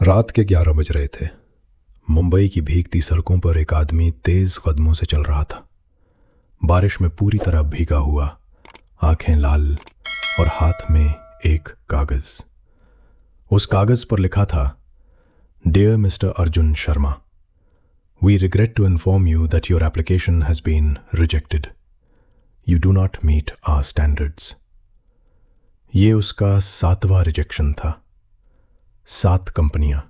रात के 11 बज रहे थे। मुंबई की भीगती सड़कों पर एक आदमी तेज कदमों से चल रहा था। बारिश में पूरी तरह भीगा हुआ, आंखें लाल और हाथ में एक कागज। उस कागज पर लिखा था, dear mister Arjun Sharma, we regret to inform you that your application has been rejected. You do not meet our standards. ये उसका 7वां रिजेक्शन था। 7 कंपनियां,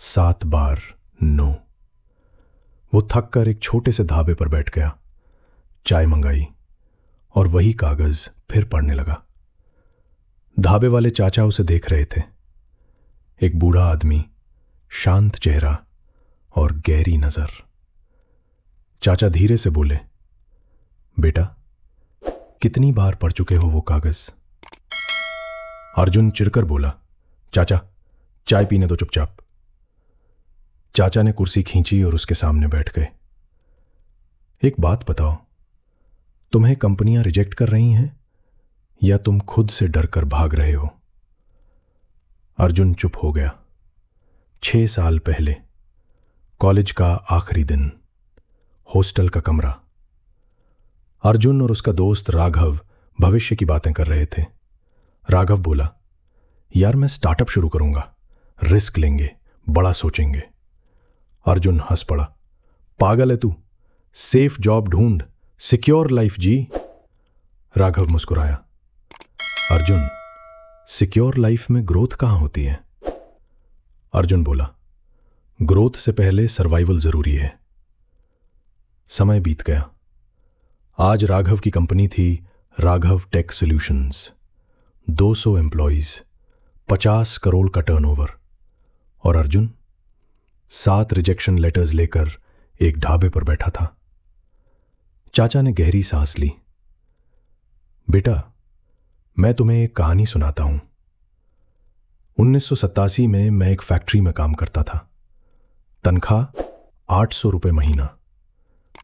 7 बार नो। वो थक कर एक छोटे से ढाबे पर बैठ गया, चाय मंगाई और वही कागज फिर पढ़ने लगा। ढाबे वाले चाचा उसे देख रहे थे। एक बूढ़ा आदमी, शांत चेहरा और गहरी नजर। चाचा धीरे से बोले, बेटा, कितनी बार पढ़ चुके हो वो कागज? अर्जुन चिढ़कर बोला, चाचा, चाय पीने दो चुपचाप। चाचा ने कुर्सी खींची और उसके सामने बैठ गए। एक बात बताओ, तुम्हें कंपनियां रिजेक्ट कर रही हैं या तुम खुद से डर कर भाग रहे हो? अर्जुन चुप हो गया। 6 साल पहले, कॉलेज का आखिरी दिन, हॉस्टल का कमरा। अर्जुन और उसका दोस्त राघव भविष्य की बातें कर रहे थे। राघव बोला, यार मैं स्टार्टअप शुरू करूंगा, रिस्क लेंगे, बड़ा सोचेंगे। अर्जुन हंस पड़ा, पागल है तू, सेफ जॉब ढूंढ, सिक्योर लाइफ जी। राघव मुस्कुराया, अर्जुन, सिक्योर लाइफ में ग्रोथ कहां होती है? अर्जुन बोला, ग्रोथ से पहले सर्वाइवल जरूरी है। समय बीत गया। आज राघव की कंपनी थी Raghav tech solutions. 200 employees, 50 crore का टर्नओवर। और अर्जुन 7 रिजेक्शन लेटर्स लेकर एक ढाबे पर बैठा था। चाचा ने गहरी सांस ली। बेटा, मैं तुम्हें एक कहानी सुनाता हूं। 1987 में मैं एक फैक्ट्री में काम करता था। तनख्वाह 800 रुपये महीना।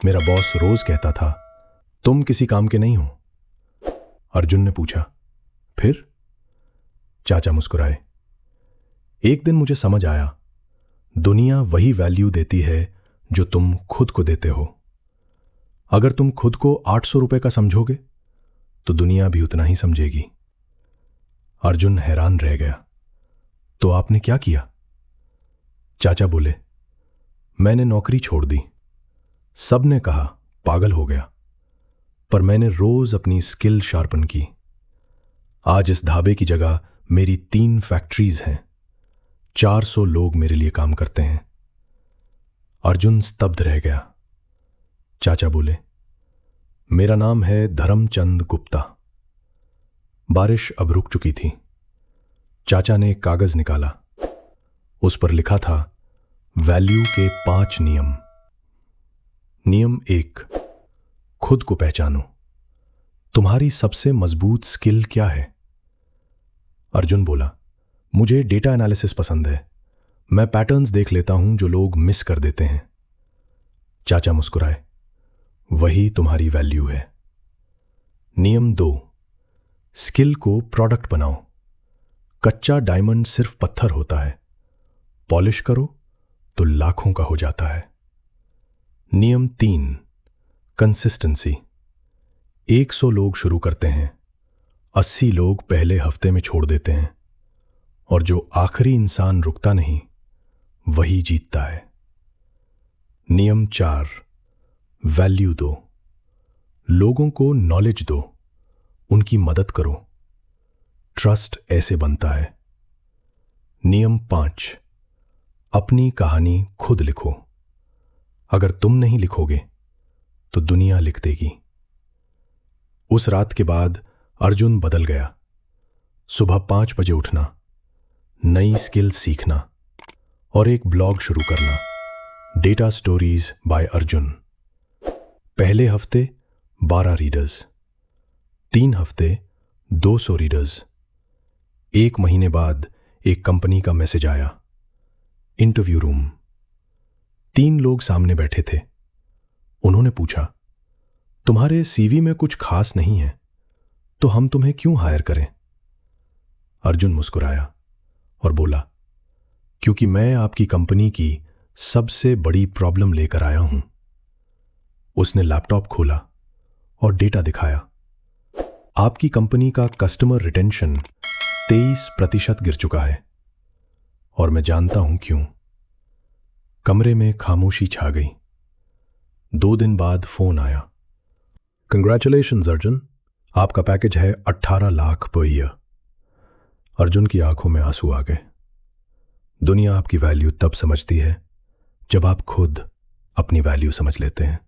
मेरा बॉस रोज कहता था, तुम किसी काम के नहीं हो। अर्जुन ने पूछा, फिर? चाचा मुस्कुराए। एक दिन मुझे समझ आया, दुनिया वही वैल्यू देती है जो तुम खुद को देते हो। अगर तुम खुद को 800 रुपये का समझोगे तो दुनिया भी उतना ही समझेगी। अर्जुन हैरान रह गया, तो आपने क्या किया? चाचा बोले, मैंने नौकरी छोड़ दी। सबने कहा पागल हो गया, पर मैंने रोज अपनी स्किल शार्पन की। आज इस ढाबे की जगह मेरी 3 फैक्ट्रीज हैं। 400 लोग मेरे लिए काम करते हैं। अर्जुन स्तब्ध रह गया। चाचा बोले, मेरा नाम है धर्मचंद गुप्ता। बारिश अब रुक चुकी थी। चाचा ने एक कागज निकाला। उस पर लिखा था, वैल्यू के 5 नियम। नियम 1, खुद को पहचानो। तुम्हारी सबसे मजबूत स्किल क्या है? अर्जुन बोला, मुझे डेटा एनालिसिस पसंद है। मैं पैटर्न्स देख लेता हूं जो लोग मिस कर देते हैं। चाचा मुस्कुराए, वही तुम्हारी वैल्यू है। नियम 2, स्किल को प्रोडक्ट बनाओ। कच्चा डायमंड सिर्फ पत्थर होता है, पॉलिश करो तो लाखों का हो जाता है। नियम 3, कंसिस्टेंसी। 100 लोग शुरू करते हैं, 80 लोग पहले हफ्ते में छोड़ देते हैं, और जो आखिरी इंसान रुकता नहीं वही जीतता है। नियम 4, वैल्यू दो। लोगों को नॉलेज दो, उनकी मदद करो। ट्रस्ट ऐसे बनता है। नियम 5, अपनी कहानी खुद लिखो। अगर तुम नहीं लिखोगे तो दुनिया लिख देगी। उस रात के बाद अर्जुन बदल गया। सुबह 5 बजे उठना, नई स्किल सीखना और एक ब्लॉग शुरू करना, डेटा स्टोरीज बाय अर्जुन। पहले हफ्ते 12 रीडर्स, 3 हफ्ते 200 रीडर्स। 1 महीने बाद एक कंपनी का मैसेज आया, इंटरव्यू रूम। 3 लोग सामने बैठे थे। उन्होंने पूछा, तुम्हारे सीवी में कुछ खास नहीं है, तो हम तुम्हें क्यों हायर करें? अर्जुन मुस्कुराया और बोला, क्योंकि मैं आपकी कंपनी की सबसे बड़ी प्रॉब्लम लेकर आया हूं। उसने लैपटॉप खोला और डेटा दिखाया। आपकी कंपनी का कस्टमर रिटेंशन 23% गिर चुका है और मैं जानता हूं क्यों। कमरे में खामोशी छा गई। 2 दिन बाद फोन आया। कंग्रेचुलेशंस अर्जुन, आपका पैकेज है 18 लाख पर ईयर। अर्जुन की आंखों में आंसू आ गए। दुनिया आपकी वैल्यू तब समझती है जब आप खुद अपनी वैल्यू समझ लेते हैं।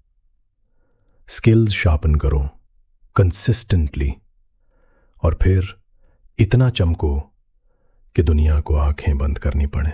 स्किल्स शार्पन करो कंसिस्टेंटली और फिर इतना चमको कि दुनिया को आंखें बंद करनी पड़े।